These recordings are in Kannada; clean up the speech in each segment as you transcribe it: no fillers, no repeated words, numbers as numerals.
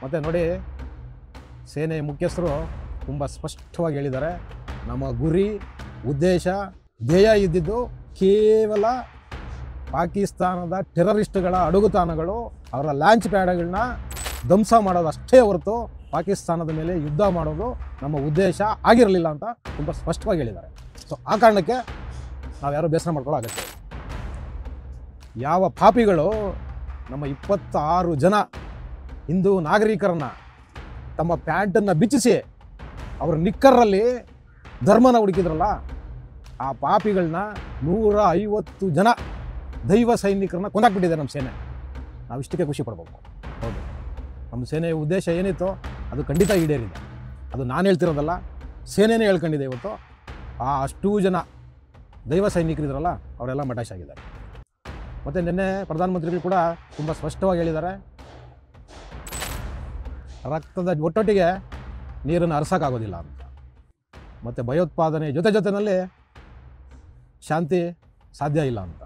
ಮತ್ತು ನೋಡಿ, ಸೇನೆ ಮುಖ್ಯಸ್ಥರು ತುಂಬ ಸ್ಪಷ್ಟವಾಗಿ ಹೇಳಿದ್ದಾರೆ, ನಮ್ಮ ಗುರಿ, ಉದ್ದೇಶ, ಧ್ಯೇಯ ಇದ್ದಿದ್ದು ಕೇವಲ ಪಾಕಿಸ್ತಾನದ ಟೆರರಿಸ್ಟ್ಗಳ ಅಡಗುತಾಣಗಳು, ಅವರ ಲಾಂಚ್ ಪ್ಯಾಡ್ಗಳನ್ನ ಧ್ವಂಸ ಮಾಡೋದು ಅಷ್ಟೇ ಹೊರತು ಪಾಕಿಸ್ತಾನದ ಮೇಲೆ ಯುದ್ಧ ಮಾಡೋದು ನಮ್ಮ ಉದ್ದೇಶ ಆಗಿರಲಿಲ್ಲ ಅಂತ ತುಂಬ ಸ್ಪಷ್ಟವಾಗಿ ಹೇಳಿದ್ದಾರೆ. ಸೊ ಆ ಕಾರಣಕ್ಕೆ ನಾವ್ಯಾರೂ ಬೇಸರ ಮಾಡ್ಕೊಳ್ಳೋ ಅಗತ್ಯ. ಯಾವ ಪಾಪಿಗಳು ನಮ್ಮ 26 ಜನ ಹಿಂದೂ ನಾಗರಿಕರನ್ನು ತಮ್ಮ ಪ್ಯಾಂಟನ್ನು ಬಿಚ್ಚಿಸಿ ಅವ್ರ ನಿಕ್ಕರಲ್ಲಿ ಧರ್ಮನ ಹುಡುಕಿದ್ರಲ್ಲ, ಆ ಪಾಪಿಗಳನ್ನ 150 ಜನ ದೈವ ಸೈನಿಕರನ್ನ ಕೊಂದಾಕ್ಬಿಟ್ಟಿದೆ ನಮ್ಮ ಸೇನೆ. ನಾವು ಇಷ್ಟಕ್ಕೆ ಖುಷಿ ಪಡ್ಬೇಕು. ಹೌದು, ನಮ್ಮ ಸೇನೆಯ ಉದ್ದೇಶ ಏನಿತ್ತು ಅದು ಖಂಡಿತ ಈಡೇರಿದೆ. ಅದು ನಾನು ಹೇಳ್ತಿರೋದಲ್ಲ, ಸೇನೆನೇ ಹೇಳ್ಕೊಂಡಿದೆ. ಇವತ್ತು ಅಷ್ಟೂ ಜನ ದೈವ ಸೈನಿಕರಿದ್ರಲ್ಲ ಅವರೆಲ್ಲ ಮಟಾಶ್ ಆಗಿದ್ದಾರೆ. ಮತ್ತು ನಿನ್ನೆ ಪ್ರಧಾನಮಂತ್ರಿಗಳು ಕೂಡ ತುಂಬ ಸ್ಪಷ್ಟವಾಗಿ ಹೇಳಿದ್ದಾರೆ, ರಕ್ತದ ಒಟ್ಟೊಟ್ಟಿಗೆ ನೀರನ್ನು ಹರಿಸೋಕ್ಕಾಗೋದಿಲ್ಲ ಅಂತ. ಮತ್ತು ಭಯೋತ್ಪಾದನೆ ಜೊತೆಯಲ್ಲಿ ಶಾಂತಿ ಸಾಧ್ಯ ಇಲ್ಲ ಅಂತ.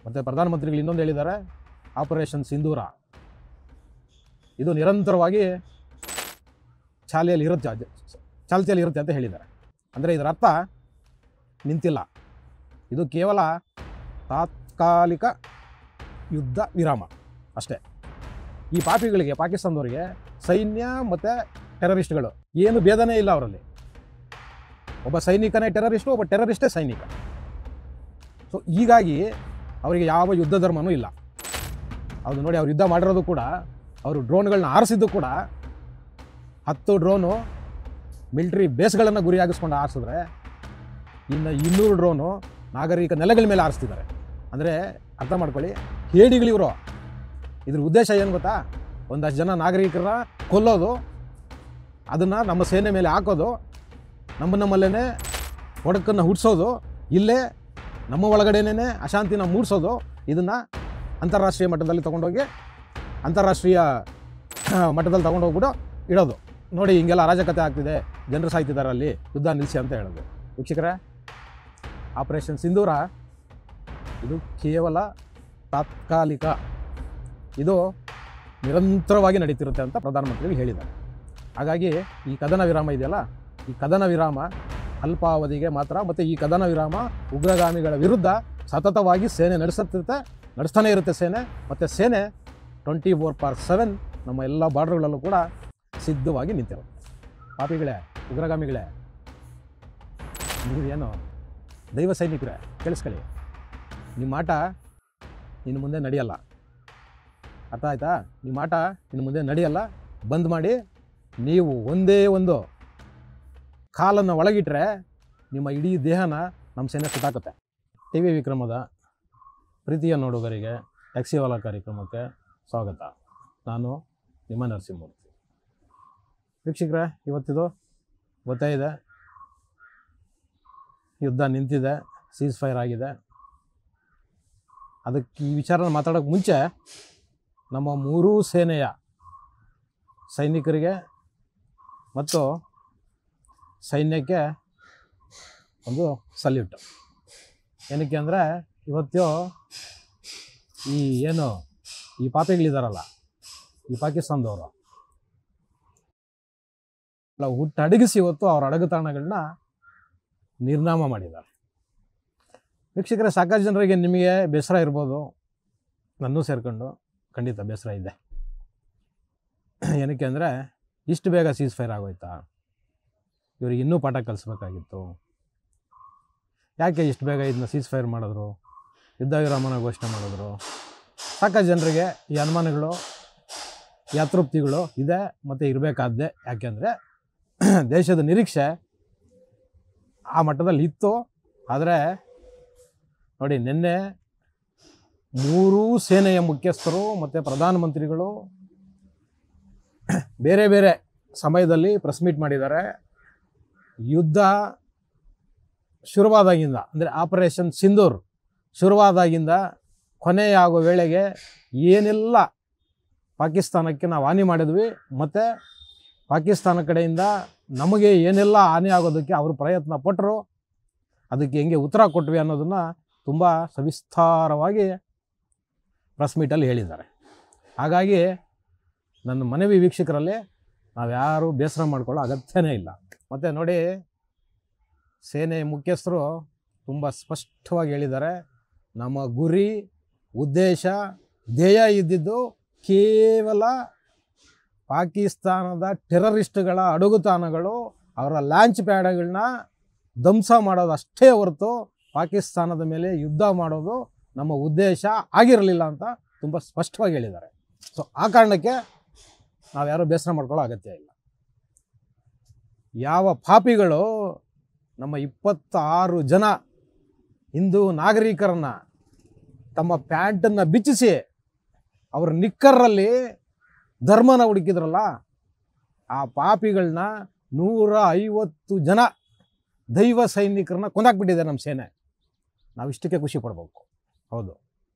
ಮತ್ತು ಪ್ರಧಾನಮಂತ್ರಿಗಳು ಇನ್ನೊಂದು ಹೇಳಿದ್ದಾರೆ, ಆಪರೇಷನ್ ಸಿಂಧೂರ ಇದು ನಿರಂತರವಾಗಿ ಚಾಲ್ತಿಯಲ್ಲಿ ಇರುತ್ತೆ ಅಂತ ಹೇಳಿದ್ದಾರೆ. ಅಂದರೆ ಇದರ ಅರ್ಥ ನಿಂತಿಲ್ಲ, ಇದು ಕೇವಲ ತಾತ್ಕಾಲಿಕ ಯುದ್ಧ ವಿರಾಮ ಅಷ್ಟೇ. ಈ ಪಾಪಿಗಳಿಗೆ, ಪಾಕಿಸ್ತಾನದವರಿಗೆ ಸೈನ್ಯ ಮತ್ತು ಟೆರರಿಸ್ಟ್ಗಳು ಏನು ಭೇದನೇ ಇಲ್ಲ. ಅವರಲ್ಲಿ ಒಬ್ಬ ಸೈನಿಕನೇ ಟೆರರಿಸ್ಟು, ಒಬ್ಬ ಟೆರರಿಸ್ಟೇ ಸೈನಿಕ. ಸೊ ಹೀಗಾಗಿ ಅವರಿಗೆ ಯಾವ ಯುದ್ಧ ಧರ್ಮನೂ ಇಲ್ಲ. ಅದು ನೋಡಿ, ಅವ್ರು ಯುದ್ಧ ಮಾಡಿರೋದು ಕೂಡ, ಅವರು ಡ್ರೋನ್ಗಳನ್ನ ಆರಿಸಿದ್ದು ಕೂಡ 10 ಡ್ರೋನು ಮಿಲಿಟ್ರಿ ಬೇಸ್ಗಳನ್ನು ಗುರಿಯಾಗಿಸ್ಕೊಂಡು ಆರಿಸಿದ್ರೆ, ಇನ್ನು 200 ಡ್ರೋನು ನಾಗರಿಕ ನೆಲೆಗಳ ಮೇಲೆ ಆರಿಸ್ತಿದ್ದಾರೆ. ಅಂದರೆ ಅರ್ಥ ಮಾಡ್ಕೊಳ್ಳಿ, ಹೇಡಿಗಳಿವರು. ಇದ್ರ ಉದ್ದೇಶ ಏನು ಗೊತ್ತಾ? ಒಂದಷ್ಟು ಜನ ನಾಗರಿಕರ ಕೊಲ್ಲೋದು, ಅದನ್ನು ನಮ್ಮ ಸೇನೆ ಮೇಲೆ ಹಾಕೋದು, ನಮ್ಮಲ್ಲೇ ಒಡಕನ್ನು ಹುಟ್ಟಿಸೋದು, ಇಲ್ಲೇ ನಮ್ಮ ಒಳಗಡೆನೇ ಅಶಾಂತಿನ ಮೂಡಿಸೋದು. ಇದನ್ನು ಅಂತಾರಾಷ್ಟ್ರೀಯ ಮಟ್ಟದಲ್ಲಿ ತೊಗೊಂಡೋಗಿ ತೊಗೊಂಡೋಗ್ಬಿಟ್ಟು ಇಡೋದು. ನೋಡಿ, ಹಿಂಗೆಲ್ಲ ಅರಾಜಕತೆ ಆಗ್ತಿದೆ, ಜನರು ಸಾಯ್ತಿದ್ದಾರೆ, ಅಲ್ಲಿ ಯುದ್ಧ ನಿಲ್ಲಿಸಿ ಅಂತ ಹೇಳೋದು. ವೀಕ್ಷಕರೇ, ಆಪರೇಷನ್ ಸಿಂಧೂರ ಇದು ಕೇವಲ ತಾತ್ಕಾಲಿಕ, ಇದು ನಿರಂತರವಾಗಿ ನಡೀತಿರುತ್ತೆ ಅಂತ ಪ್ರಧಾನಮಂತ್ರಿಗಳು ಹೇಳಿದ್ದಾರೆ. ಹಾಗಾಗಿ ಈ ಕದನ ವಿರಾಮ ಇದೆಯಲ್ಲ, ಈ ಕದನ ವಿರಾಮ ಅಲ್ಪಾವಧಿಗೆ ಮಾತ್ರ. ಮತ್ತು ಈ ಕದನ ವಿರಾಮ ಉಗ್ರಗಾಮಿಗಳ ವಿರುದ್ಧ ಸತತವಾಗಿ ಸೇನೆ ನಡೆಸ್ತಾನೇ ಇರುತ್ತೆ ಸೇನೆ. ಮತ್ತು ಸೇನೆ 24/7 ನಮ್ಮ ಎಲ್ಲ ಬಾರ್ಡರ್ಗಳಲ್ಲೂ ಕೂಡ ಸಿದ್ಧವಾಗಿ ನಿಂತಿರುತ್ತೆ. ಪಾಪಿಗಳೇ, ಉಗ್ರಗಾಮಿಗಳೇ, ನೀವೇನು ದೈವ ಸೈನಿಕರೇ, ಕೇಳಿಸ್ಕೊಳ್ಳಿ, ನಿಮ್ಮ ಆಟ ಇನ್ನು ಮುಂದೆ ನಡೆಯಲ್ಲ. ಅರ್ಥ ಆಯ್ತಾ? ನಿಮ್ಮ ಆಟ ಇನ್ನು ಮುಂದೆ ನಡೆಯಲ್ಲ. ಬಂದ್ ಮಾಡಿ. ನೀವು ಒಂದೇ ಒಂದು ಕಾಲನ್ನು ಒಳಗಿಟ್ರೆ ನಿಮ್ಮ ಇಡೀ ದೇಹನ ನಮ್ಮ ಸೇನೆ ಸುತ್ತಾಕುತ್ತೆ. ಟಿ ವಿ ವಿಕ್ರಮದ ಪ್ರೀತಿಯ ನೋಡುಗರಿಗೆ ಟ್ಯಾಕ್ಸಿವಾಲಾ ಕಾರ್ಯಕ್ರಮಕ್ಕೆ ಸ್ವಾಗತ. ನಾನು ನಿಮ್ಮ ನರಸಿಂಹಮೂರ್ತಿ. ವೀಕ್ಷಕರೇ, ಇವತ್ತಿದು ಗೊತ್ತಾಯಿದೆ, ಯುದ್ಧ ನಿಂತಿದೆ, ಸೀಸ್ ಫೈರ್ ಆಗಿದೆ. ಅದಕ್ಕೆ ಈ ವಿಚಾರನ ಮಾತಾಡೋಕ್ಕೆ ಮುಂಚೆ ನಮ್ಮ 3 ಸೇನೆಯ ಸೈನಿಕರಿಗೆ ಮತ್ತು ಸೈನ್ಯಕ್ಕೆ ಒಂದು ಸಲ್ಯೂಟ್. ಏನಕ್ಕೆ ಅಂದರೆ, ಇವತ್ತು ಈ ಪಾಪಿಗಳಿದ್ದಾರಲ್ಲ, ಈ ಪಾಕಿಸ್ತಾನದವರು ಹುಟ್ಟಡಗಿಸಿ ಇವತ್ತು ಅವರ ಅಡಗುತಾಣಗಳನ್ನ ನಿರ್ನಾಮ ಮಾಡಿದ್ದಾರೆ. ವೀಕ್ಷಕರೇ, ಸಾಕಷ್ಟು ಜನರಿಗೆ ನಿಮಗೆ ಬೇಸರ ಇರ್ಬೋದು, ನನ್ನೂ ಸೇರಿಕೊಂಡು ಖಂಡಿತ ಬೇಸರ ಇದೆ. ಏನಕ್ಕೆ ಅಂದರೆ, ಇಷ್ಟು ಬೇಗ ಸೀಸ್ ಫೈರ್ ಆಗೋಯ್ತಾ? ಇವ್ರಿಗೆ ಇನ್ನೂ ಪಾಠ ಕಲಿಸ್ಬೇಕಾಗಿತ್ತು. ಯಾಕೆ ಇಷ್ಟು ಬೇಗ ಇದನ್ನ ಸೀಸ್ ಫೈರ್ ಮಾಡಿದ್ರು, ಯುದ್ಧ ವಿರಾಮನ ಘೋಷಣೆ ಮಾಡಿದ್ರು? ಸಾಕಷ್ಟು ಜನರಿಗೆ ಈ ಅನುಮಾನಗಳು, ಈ ಅತೃಪ್ತಿಗಳು ಇದೆ ಮತ್ತು ಇರಬೇಕಾದ್ದೆ. ಯಾಕೆಂದರೆ ದೇಶದ ನಿರೀಕ್ಷೆ ಆ ಮಟ್ಟದಲ್ಲಿ ಇತ್ತು. ಆದರೆ ನೋಡಿ, ನಿನ್ನೆ 3 ಸೇನೆಯ ಮುಖ್ಯಸ್ಥರು ಮತ್ತು ಪ್ರಧಾನಮಂತ್ರಿಗಳು ಬೇರೆ ಬೇರೆ ಸಮಯದಲ್ಲಿ ಪ್ರೆಸ್ ಮೀಟ್ ಮಾಡಿದ್ದಾರೆ. ಯುದ್ಧ ಶುರುವಾದಾಗಿಂದ, ಅಂದರೆ ಆಪರೇಷನ್ ಸಿಂಧೂರ್ ಶುರುವಾದಾಗಿಂದ ಕೊನೆಯಾಗೋ ವೇಳೆಗೆ ಏನೆಲ್ಲ ಪಾಕಿಸ್ತಾನಕ್ಕೆ ನಾವು ಹಾನಿ ಮಾಡಿದ್ವಿ ಮತ್ತು ಪಾಕಿಸ್ತಾನ ಕಡೆಯಿಂದ ನಮಗೆ ಏನೆಲ್ಲ ಹಾನಿ ಆಗೋದಕ್ಕೆ ಅವರು ಪ್ರಯತ್ನ ಪಟ್ಟರು, ಅದಕ್ಕೆ ಹೆಂಗೆ ಉತ್ತರ ಕೊಟ್ವಿ ಅನ್ನೋದನ್ನು ತುಂಬ ಸವಿಸ್ತಾರವಾಗಿ ಪ್ರೆಸ್ ಮೀಟಲ್ಲಿ ಹೇಳಿದ್ದಾರೆ. ಹಾಗಾಗಿ ನನ್ನ ಮನವಿ ವೀಕ್ಷಕರಲ್ಲಿ ನಾವು ಯಾರೂ ಬೇಸರ ಮಾಡ್ಕೊಳ್ಳೋ ಅಗತ್ಯನೇ ಇಲ್ಲ. ಮತ್ತು ನೋಡಿ, ಸೇನೆ ಮುಖ್ಯಸ್ಥರು ತುಂಬ ಸ್ಪಷ್ಟವಾಗಿ ಹೇಳಿದ್ದಾರೆ, ನಮ್ಮ ಗುರಿ, ಉದ್ದೇಶ, ಧ್ಯೇಯ ಇದ್ದಿದ್ದು ಕೇವಲ ಪಾಕಿಸ್ತಾನದ ಟೆರರಿಸ್ಟ್ಗಳ ಅಡಗುತಾಣಗಳು, ಅವರ ಲಾಂಚ್ ಪ್ಯಾಡ್ಗಳನ್ನ ಧ್ವಂಸ ಮಾಡೋದು ಅಷ್ಟೇ ಹೊರತು ಪಾಕಿಸ್ತಾನದ ಮೇಲೆ ಯುದ್ಧ ಮಾಡೋದು ನಮ್ಮ ಉದ್ದೇಶ ಆಗಿರಲಿಲ್ಲ ಅಂತ ತುಂಬ ಸ್ಪಷ್ಟವಾಗಿ ಹೇಳಿದ್ದಾರೆ. ಸೊ ಆ ಕಾರಣಕ್ಕೆ ನಾವು ಯಾರೂ ಬೇಸರ ಮಾಡ್ಕೊಳ್ಳೋ ಅಗತ್ಯ ಇಲ್ಲ. ಯಾವ ಪಾಪಿಗಳು ನಮ್ಮ 26 ಜನ ಹಿಂದೂ ನಾಗರಿಕರನ್ನು ತಮ್ಮ ಪ್ಯಾಂಟನ್ನು ಬಿಚ್ಚಿಸಿ ಅವ್ರ ನಿಕ್ಕರಲ್ಲಿ ಧರ್ಮನ ಹುಡುಕಿದ್ರಲ್ಲ, ಆ ಪಾಪಿಗಳನ್ನ 150 ಜನ ದೈವ ಸೈನಿಕರನ್ನ ಕೊಂದಾಕ್ಬಿಟ್ಟಿದೆ ನಮ್ಮ ಸೇನೆ. ನಾವು ಇಷ್ಟಕ್ಕೆ ಖುಷಿ ಪಡ್ಬೇಕು. ಹೌದು,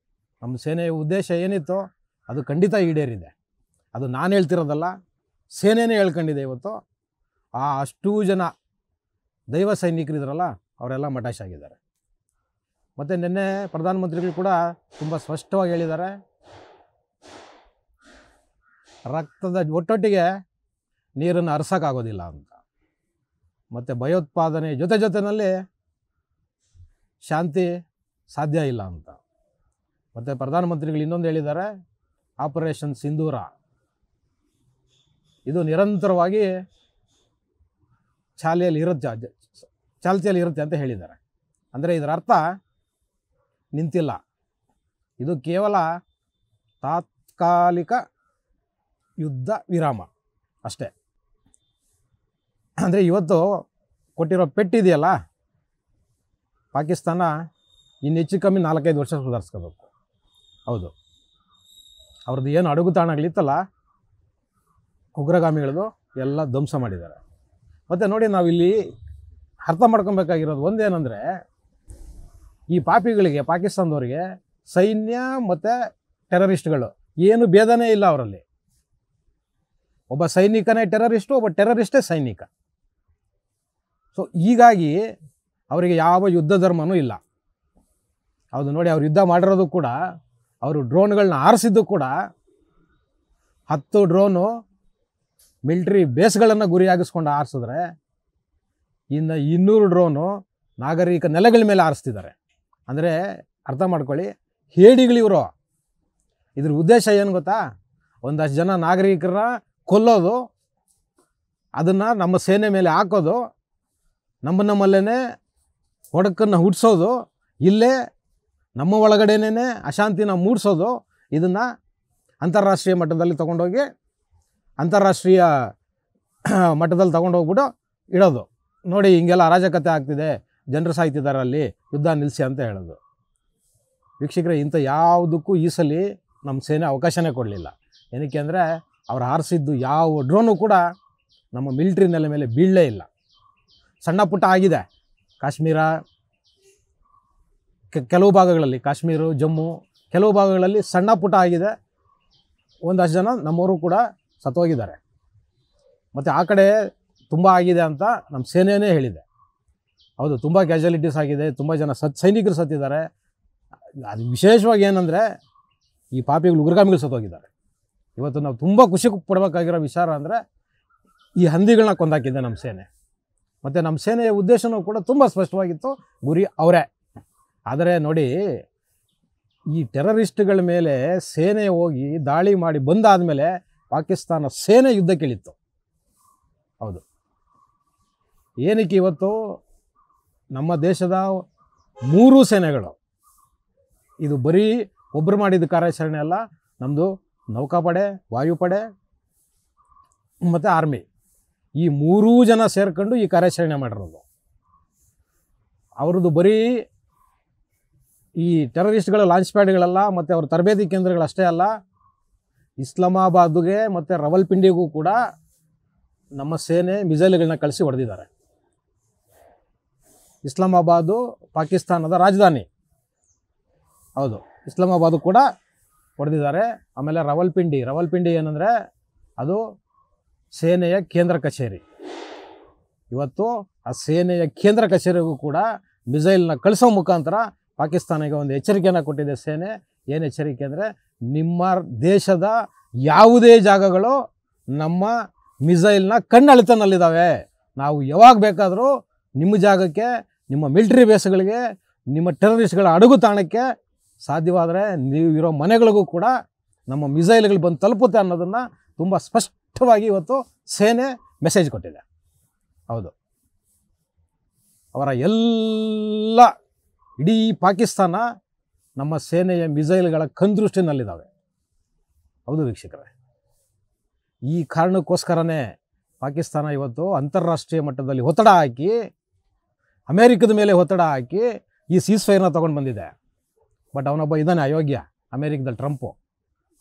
ನಮ್ಮ ಸೇನೆಯ ಉದ್ದೇಶ ಏನಿತ್ತು ಅದು ಖಂಡಿತ ಈಡೇರಿದೆ. ಅದು ನಾನು ಹೇಳ್ತಿರೋದಲ್ಲ, ಸೇನೆಯೇ ಹೇಳ್ಕೊಂಡಿದೆ. ಇವತ್ತು ಅಷ್ಟೂ ಜನ ದೈವ ಸೈನಿಕರಿದ್ರಲ್ಲ, ಅವರೆಲ್ಲ ಮಟಾಶಾಗಿದ್ದಾರೆ. ಮತ್ತು ನಿನ್ನೆ ಪ್ರಧಾನಮಂತ್ರಿಗಳು ಕೂಡ ತುಂಬ ಸ್ಪಷ್ಟವಾಗಿ ಹೇಳಿದ್ದಾರೆ, ರಕ್ತದ ಒಟ್ಟೊಟ್ಟಿಗೆ ನೀರನ್ನು ಹರಿಸೋಕ್ಕಾಗೋದಿಲ್ಲ ಅಂತ. ಮತ್ತು ಭಯೋತ್ಪಾದನೆ ಜೊತೆಯಲ್ಲಿ ಶಾಂತಿ ಸಾಧ್ಯ ಇಲ್ಲ ಅಂತ. ಮತ್ತು ಪ್ರಧಾನಮಂತ್ರಿಗಳು ಇನ್ನೊಂದು ಹೇಳಿದ್ದಾರೆ, ಆಪರೇಷನ್ ಸಿಂಧೂರ ಇದು ನಿರಂತರವಾಗಿ ಚಾಲ್ತಿಯಲ್ಲಿ ಇರುತ್ತೆ ಅಂತ ಹೇಳಿದ್ದಾರೆ. ಅಂದರೆ ಇದರ ಅರ್ಥ ನಿಂತಿಲ್ಲ, ಇದು ಕೇವಲ ತಾತ್ಕಾಲಿಕ ಯುದ್ಧ ವಿರಾಮ ಅಷ್ಟೇ. ಅಂದರೆ ಇವತ್ತು ಕೊಟ್ಟಿರೋ ಪೆಟ್ಟಿದೆಯಲ್ಲ, ಪಾಕಿಸ್ತಾನ ಇನ್ನು ಹೆಚ್ಚು ಕಮ್ಮಿ 4-5 ವರ್ಷ ಸುಧಾರಿಸ್ಕೋಬೇಕು. ಹೌದು, ಅವ್ರದ್ದು ಏನು ಅಡಗುತಾಣಗಳಿತ್ತಲ್ಲ ಉಗ್ರಗಾಮಿಗಳದು ಎಲ್ಲ ಧ್ವಂಸ ಮಾಡಿದ್ದಾರೆ. ಮತ್ತು ನೋಡಿ, ನಾವಿಲ್ಲಿ ಅರ್ಥ ಮಾಡ್ಕೊಬೇಕಾಗಿರೋದು ಒಂದೇನೆಂದರೆ, ಈ ಪಾಪಿಗಳಿಗೆ, ಪಾಕಿಸ್ತಾನದವರಿಗೆ ಸೈನ್ಯ ಮತ್ತು ಟೆರರಿಸ್ಟ್ಗಳು ಏನು ಭೇದನೇ ಇಲ್ಲ ಅವರಲ್ಲಿ. ಒಬ್ಬ ಸೈನಿಕನೇ ಟೆರರಿಸ್ಟು, ಒಬ್ಬ ಟೆರರಿಸ್ಟೇ ಸೈನಿಕ. ಸೊ ಹೀಗಾಗಿ ಅವರಿಗೆ ಯಾವ ಯುದ್ಧ ಧರ್ಮನೂ ಇಲ್ಲ. ಹೌದು ನೋಡಿ, ಅವ್ರು ಯುದ್ಧ ಮಾಡಿರೋದು ಕೂಡ, ಅವರು ಡ್ರೋನ್ಗಳನ್ನ ಆರಿಸಿದ್ದು ಕೂಡ 10 ಡ್ರೋನು ಮಿಲ್ಟ್ರಿ ಬೇಸ್ಗಳನ್ನು ಗುರಿಯಾಗಿಸ್ಕೊಂಡು ಆರಿಸಿದ್ರೆ, ಇನ್ನು 200 ಡ್ರೋನು ನಾಗರಿಕ ನೆಲೆಗಳ ಮೇಲೆ ಆರಿಸ್ತಿದ್ದಾರೆ. ಅಂದರೆ ಅರ್ಥ ಮಾಡ್ಕೊಳ್ಳಿ, ಹೇಡಿಗಳಿವರು. ಇದ್ರ ಉದ್ದೇಶ ಏನು ಗೊತ್ತಾ? ಒಂದಷ್ಟು ಜನ ನಾಗರಿಕರನ್ನ ಕೊಲ್ಲೋದು, ಅದನ್ನು ನಮ್ಮ ಸೇನೆ ಮೇಲೆ ಹಾಕೋದು, ನಮ್ಮಲ್ಲೇ ಒಡಕನ್ನು ಹುಟ್ಟಿಸೋದು, ಇಲ್ಲೇ ನಮ್ಮ ಒಳಗಡೆನೇ ಅಶಾಂತಿನ ಮೂಡಿಸೋದು. ಇದನ್ನು ಅಂತಾರಾಷ್ಟ್ರೀಯ ಮಟ್ಟದಲ್ಲಿ ತೊಗೊಂಡೋಗಿ ಅಂತಾರಾಷ್ಟ್ರೀಯ ಮಟ್ಟದಲ್ಲಿ ತೊಗೊಂಡೋಗ್ಬಿಟ್ಟು ಇಡೋದು. ನೋಡಿ, ಹಿಂಗೆಲ್ಲ ಅರಾಜಕತೆ ಆಗ್ತಿದೆ, ಜನರು ಸಾಯ್ತಿದ್ದಾರೆ, ಅಲ್ಲಿ ಯುದ್ಧ ನಿಲ್ಲಿಸಿ ಅಂತ ಹೇಳೋದು. ವೀಕ್ಷಕರೇ, ಇಂಥ ಯಾವುದಕ್ಕೂ ಈ ಸಲ ನಮ್ಮ ಸೇನೆ ಅವಕಾಶನೇ ಕೊಡಲಿಲ್ಲ. ಏನಕ್ಕೆ ಅಂದರೆ, ಅವ್ರು ಹಾರಿಸಿದ್ದು ಯಾವ ಡ್ರೋನು ಕೂಡ ನಮ್ಮ ಮಿಲಿಟ್ರಿ ನೆಲೆ ಮೇಲೆ ಬೀಳಲೇ ಇಲ್ಲ. ಸಣ್ಣ ಪುಟ್ಟ ಆಗಿದೆ ಕಾಶ್ಮೀರ, ಕೆಲವು ಭಾಗಗಳಲ್ಲಿ, ಕಾಶ್ಮೀರ, ಜಮ್ಮು, ಕೆಲವು ಭಾಗಗಳಲ್ಲಿ ಸಣ್ಣ ಪುಟ್ಟ ಆಗಿದೆ. ಒಂದಷ್ಟು ಜನ ನಮ್ಮವರು ಕೂಡ ಸತ್ತೋಗಿದ್ದಾರೆ. ಮತ್ತು ಆ ಕಡೆ ತುಂಬ ಆಗಿದೆ ಅಂತ ನಮ್ಮ ಸೇನೆಯೇ ಹೇಳಿದೆ. ಹೌದು, ತುಂಬ ಕ್ಯಾಶುಯಾಲಿಟೀಸ್ ಆಗಿದೆ, ತುಂಬ ಜನ ಸೈನಿಕರು ಸತ್ತಿದ್ದಾರೆ. ಅದು ವಿಶೇಷವಾಗಿ ಏನಂದರೆ, ಈ ಪಾಪಿಗಳು ಉಗ್ರಗಾಮಿಗಳು ಸತ್ತೋಗಿದ್ದಾರೆ. ಇವತ್ತು ನಾವು ತುಂಬ ಖುಷಿ ಪಡಬೇಕಾಗಿರೋ ವಿಚಾರ ಅಂದರೆ, ಈ ಹಂದಿಗಳನ್ನ ಕೊಂದಾಕಿದ್ದೆ ನಮ್ಮ ಸೇನೆ. ಮತ್ತು ನಮ್ಮ ಸೇನೆಯ ಉದ್ದೇಶನೂ ಕೂಡ ತುಂಬ ಸ್ಪಷ್ಟವಾಗಿತ್ತು, ಗುರಿ ಅವರೇ. ಆದರೆ ನೋಡಿ, ಈ ಟೆರರಿಸ್ಟ್ಗಳ ಮೇಲೆ ಸೇನೆ ಹೋಗಿ ದಾಳಿ ಮಾಡಿ ಬಂದಾದಮೇಲೆ ಪಾಕಿಸ್ತಾನ ಸೇನೆ ಯುದ್ಧಕ್ಕಿಳಿತು. ಹೌದು, ಏನಕ್ಕೆ ಇವತ್ತು ನಮ್ಮ ದೇಶದ 3 ಸೇನೆಗಳು, ಇದು ಬರೀ ಒಬ್ಬರು ಮಾಡಿದ ಕಾರ್ಯಾಚರಣೆ ಅಲ್ಲ, ನಮ್ಮದು ನೌಕಾಪಡೆ, ವಾಯುಪಡೆ ಮತ್ತು ಆರ್ಮಿ, ಈ 3 ಜನ ಸೇರ್ಕೊಂಡು ಈ ಕಾರ್ಯಾಚರಣೆ ಮಾಡಿರೋದು. ಅವ್ರದ್ದು ಬರೀ ಈ ಟೆರರಿಸ್ಟ್ಗಳ ಲಾಂಚ್ ಪ್ಯಾಡ್ಗಳೆಲ್ಲ ಮತ್ತು ಅವ್ರ ತರಬೇತಿ ಕೇಂದ್ರಗಳಷ್ಟೇ ಅಲ್ಲ, ಇಸ್ಲಾಮಾಬಾದ್ಗೆ ಮತ್ತು ರಾವಲ್ಪಿಂಡಿಗೂ ಕೂಡ ನಮ್ಮ ಸೇನೆ ಮಿಸೈಲ್ಗಳನ್ನ ಕಳಿಸಿ ಹೊಡೆದಿದ್ದಾರೆ. ಇಸ್ಲಾಮಾಬಾದು ಪಾಕಿಸ್ತಾನದ ರಾಜಧಾನಿ. ಹೌದು, ಇಸ್ಲಾಮಾಬಾದು ಕೂಡ ಹೊಡೆದಿದ್ದಾರೆ. ಆಮೇಲೆ ರಾವಲ್ಪಿಂಡಿ ಏನಂದರೆ, ಅದು ಸೇನೆಯ ಕೇಂದ್ರ ಕಚೇರಿ. ಇವತ್ತು ಆ ಸೇನೆಯ ಕೇಂದ್ರ ಕಚೇರಿಗೂ ಕೂಡ ಮಿಸೈಲ್ನ ಕಳಿಸೋ ಮುಖಾಂತರ ಪಾಕಿಸ್ತಾನಿಗೆ ಒಂದು ಎಚ್ಚರಿಕೆಯನ್ನು ಕೊಟ್ಟಿದೆ ಸೇನೆ. ಏನು ಎಚ್ಚರಿಕೆ ಅಂದರೆ, ನಿಮ್ಮ ದೇಶದ ಯಾವುದೇ ಜಾಗಗಳು ನಮ್ಮ ಮಿಸೈಲ್ನ ಕಣ್ಣಳಿತನಲ್ಲಿದ್ದಾವೆ. ನಾವು ಯಾವಾಗ ಬೇಕಾದರೂ ನಿಮ್ಮ ಜಾಗಕ್ಕೆ, ನಿಮ್ಮ ಮಿಲಿಟರಿ ಬೇಸ್ಗಳಿಗೆ, ನಿಮ್ಮ ಟೆರರಿಸ್ಟ್ಗಳ ಅಡಗು ತಾಣಕ್ಕೆ, ಸಾಧ್ಯವಾದರೆ ನೀವು ಇರೋ ಮನೆಗಳಿಗೂ ಕೂಡ ನಮ್ಮ ಮಿಸೈಲ್ಗಳು ಬಂದು ತಲುಪುತ್ತೆ ಅನ್ನೋದನ್ನು ತುಂಬ ಸ್ಪಷ್ಟವಾಗಿ ಇವತ್ತು ಸೇನೆ ಮೆಸೇಜ್ ಕೊಟ್ಟಿದೆ. ಹೌದು, ಅವರ ಎಲ್ಲ ಇಡೀ ಪಾಕಿಸ್ತಾನ ನಮ್ಮ ಸೇನೆಯ ಮಿಸೈಲ್ಗಳ ಕಣ್ದೃಷ್ಟಿನಲ್ಲಿದ್ದಾವೆ. ಹೌದು ವೀಕ್ಷಕರೇ, ಈ ಕಾರಣಕ್ಕೋಸ್ಕರನೇ ಪಾಕಿಸ್ತಾನ ಇವತ್ತು ಅಂತಾರಾಷ್ಟ್ರೀಯ ಮಟ್ಟದಲ್ಲಿ ಒತ್ತಡ ಹಾಕಿ, ಅಮೇರಿಕದ ಮೇಲೆ ಒತ್ತಡ ಹಾಕಿ ಈ ಸೀಸ್ಫೈರ್ನ ತೊಗೊಂಡು ಬಂದಿದೆ. ಬಟ್ ಅವನೊಬ್ಬ ಇದ್ದಾನೆ ಅಯೋಗ್ಯ, ಅಮೇರಿಕದಲ್ಲಿ ಟ್ರಂಪು.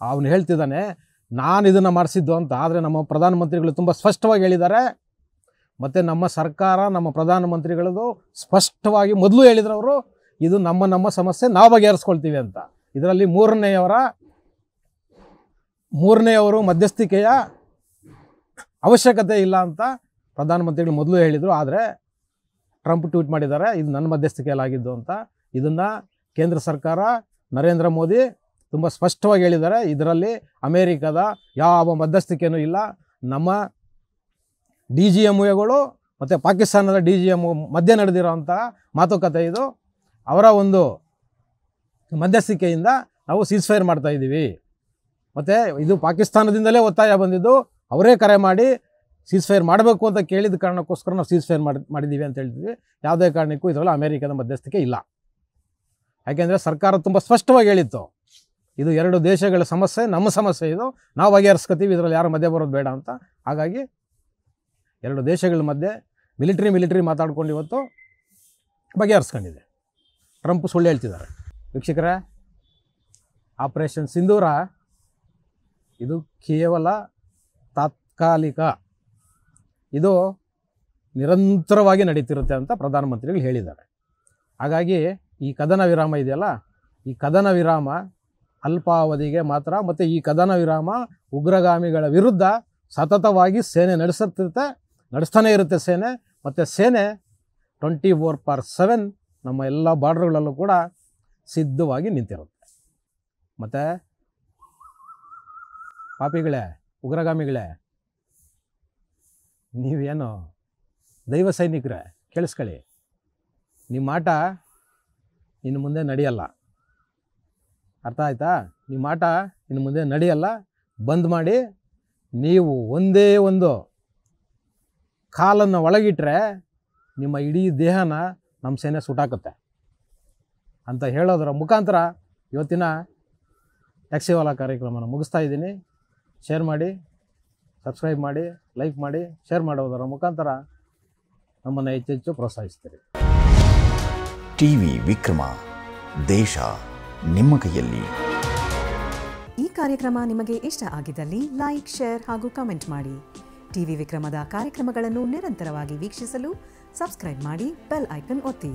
ಅವನು ಹೇಳ್ತಿದ್ದಾನೆ ನಾನು ಇದನ್ನು ಮಾಡಿಸಿದ್ದು ಅಂತ. ಆದರೆ ನಮ್ಮ ಪ್ರಧಾನಮಂತ್ರಿಗಳು ತುಂಬ ಸ್ಪಷ್ಟವಾಗಿ ಹೇಳಿದ್ದಾರೆ. ಮತ್ತು ನಮ್ಮ ಸರ್ಕಾರ, ನಮ್ಮ ಪ್ರಧಾನಮಂತ್ರಿಗಳದು ಸ್ಪಷ್ಟವಾಗಿ ಮೊದಲು ಹೇಳಿದ್ರು ಅವರು, ಇದು ನಮ್ಮ ಸಮಸ್ಯೆ ನಾವು ಬಗೆಹರಿಸ್ಕೊಳ್ತೀವಿ ಅಂತ. ಇದರಲ್ಲಿ ಮೂರನೆಯವರು ಮಧ್ಯಸ್ಥಿಕೆಯ ಅವಶ್ಯಕತೆ ಇಲ್ಲ ಅಂತ ಪ್ರಧಾನಮಂತ್ರಿಗಳು ಮೊದಲು ಹೇಳಿದರು. ಆದರೆ ಟ್ರಂಪ್ ಟ್ವೀಟ್ ಮಾಡಿದ್ದಾರೆ, ಇದು ನನ್ನ ಮಧ್ಯಸ್ಥಿಕೆಯಲ್ಲಾಗಿದ್ದು ಅಂತ. ಇದನ್ನು ಕೇಂದ್ರ ಸರ್ಕಾರ, ನರೇಂದ್ರ ಮೋದಿ ತುಂಬ ಸ್ಪಷ್ಟವಾಗಿ ಹೇಳಿದ್ದಾರೆ. ಇದರಲ್ಲಿ ಅಮೇರಿಕದ ಯಾವ ಮಧ್ಯಸ್ಥಿಕೆಯೂ ಇಲ್ಲ. ನಮ್ಮ DGMOಗಳು ಮತ್ತು ಪಾಕಿಸ್ತಾನದ DGMO ಮಧ್ಯೆ ನಡೆದಿರೋಂಥ ಮಾತುಕತೆ ಇದು. ಅವರ ಒಂದು ಮಧ್ಯಸ್ಥಿಕೆಯಿಂದ ನಾವು ಸೀಸ್ಫೈರ್ ಮಾಡ್ತಾಯಿದ್ದೀವಿ. ಮತ್ತು ಇದು ಪಾಕಿಸ್ತಾನದಿಂದಲೇ ಒತ್ತಾಯ ಬಂದಿದ್ದು. ಅವರೇ ಕರೆ ಮಾಡಿ ಸೀಸ್ಫೈರ್ ಮಾಡಬೇಕು ಅಂತ ಕೇಳಿದ ಕಾರಣಕ್ಕೋಸ್ಕರ ನಾವು ಸೀಸ್ಫೈರ್ ಮಾಡಿದ್ದೀವಿ ಅಂತ ಹೇಳ್ತೀವಿ. ಯಾವುದೇ ಕಾರಣಕ್ಕೂ ಇದರಲ್ಲಿ ಅಮೇರಿಕದ ಮಧ್ಯಸ್ಥಿಕೆ ಇಲ್ಲ. ಯಾಕೆಂದರೆ ಸರ್ಕಾರ ತುಂಬ ಸ್ಪಷ್ಟವಾಗಿ ಹೇಳಿತ್ತು, ಇದು ಎರಡು ದೇಶಗಳ ಸಮಸ್ಯೆ, ನಮ್ಮ ಸಮಸ್ಯೆ ಇದು, ನಾವು ಬಗೆಹರಿಸ್ಕೊತೀವಿ, ಇದರಲ್ಲಿ ಯಾರು ಮಧ್ಯೆ ಬರೋದು ಬೇಡ ಅಂತ. ಹಾಗಾಗಿ ಎರಡು ದೇಶಗಳ ಮಧ್ಯೆ ಮಿಲಿಟ್ರಿ ಮಾತಾಡ್ಕೊಂಡು ಇವತ್ತು ಬಗೆಹರಿಸ್ಕೊಂಡಿದೆ. ಟ್ರಂಪ್ ಸುಳ್ಳು ಹೇಳ್ತಿದ್ದಾರೆ. ವೀಕ್ಷಕರೇ, ಆಪರೇಷನ್ ಸಿಂಧೂರ ಇದು ಕೇವಲ ತಾತ್ಕಾಲಿಕ, ಇದು ನಿರಂತರವಾಗಿ ನಡೀತಿರುತ್ತೆ ಅಂತ ಪ್ರಧಾನಮಂತ್ರಿಗಳು ಹೇಳಿದ್ದಾರೆ. ಹಾಗಾಗಿ ಈ ಕದನ ವಿರಾಮ ಇದೆಯಲ್ಲ, ಈ ಕದನ ವಿರಾಮ ಅಲ್ಪಾವಧಿಗೆ ಮಾತ್ರ. ಮತ್ತು ಈ ಕದನ ವಿರಾಮ ಉಗ್ರಗಾಮಿಗಳ ವಿರುದ್ಧ ಸತತವಾಗಿ ಸೇನೆ ನಡೆಸ್ತಾನೆ ಇರುತ್ತೆ ಸೇನೆ. ಮತ್ತು ಸೇನೆ 24/7 ನಮ್ಮ ಎಲ್ಲ ಬಾರ್ಡರ್ಗಳಲ್ಲೂ ಕೂಡ ಸಿದ್ಧವಾಗಿ ನಿಂತಿರುತ್ತೆ. ಮತ್ತು ಪಾಪಿಗಳೇ, ಉಗ್ರಗಾಮಿಗಳೇ, ನೀವೇನು ದೈವ ಸೈನಿಕರೇ, ಕೇಳಿಸ್ಕೊಳ್ಳಿ. ನಿಮ್ಮ ಆಟ ಇನ್ನು ಮುಂದೆ ನಡೆಯಲ್ಲ. ಅರ್ಥ ಆಯ್ತಾ? ನಿಮ್ಮ ಆಟ ಇನ್ನು ಮುಂದೆ ನಡೆಯಲ್ಲ. ಬಂದ್ ಮಾಡಿ. ನೀವು ಒಂದೇ ಒಂದು ಕಾಲನ್ನು ಒಳಗಿಟ್ರೆ ನಿಮ್ಮ ಇಡೀ ದೇಹನ ನಮ್ಮ ಸೇನೆ ಸುಟ್ಟಾಕುತ್ತೆ ಅಂತ ಹೇಳೋದರ ಮುಖಾಂತರ ಇವತ್ತಿನ ಟ್ಯಾಕ್ಸಿವಾಲಾ ಕಾರ್ಯಕ್ರಮನ ಮುಗಿಸ್ತಾ ಇದ್ದೀನಿ. ಶೇರ್ ಮಾಡಿ, ಸಬ್ಸ್ಕ್ರೈಬ್ ಮಾಡಿ, ಲೈಕ್ ಮಾಡಿ, ಶೇರ್ ಮಾಡೋದರ ಮುಖಾಂತರ ನಮ್ಮನ್ನು ಹೆಚ್ಚೆಚ್ಚು ಪ್ರೋತ್ಸಾಹಿಸ್ತೀರಿ. ಟಿವಿ ವಿಕ್ರಮ, ದೇಶ ನಿಮ್ಮ ಕೈಯಲ್ಲಿ. ಈ ಕಾರ್ಯಕ್ರಮ ನಿಮಗೆ ಇಷ್ಟ ಆಗಿದ್ದಲ್ಲಿ ಲೈಕ್, ಶೇರ್ ಹಾಗೂ ಕಮೆಂಟ್ ಮಾಡಿ. ಟಿವಿ ವಿಕ್ರಮದ ಕಾರ್ಯಕ್ರಮಗಳನ್ನು ನಿರಂತರವಾಗಿ ವೀಕ್ಷಿಸಲು ಸಬ್ಸ್ಕ್ರೈಬ್ ಮಾಡಿ, ಬೆಲ್ ಐಕನ್ ಒತ್ತಿ.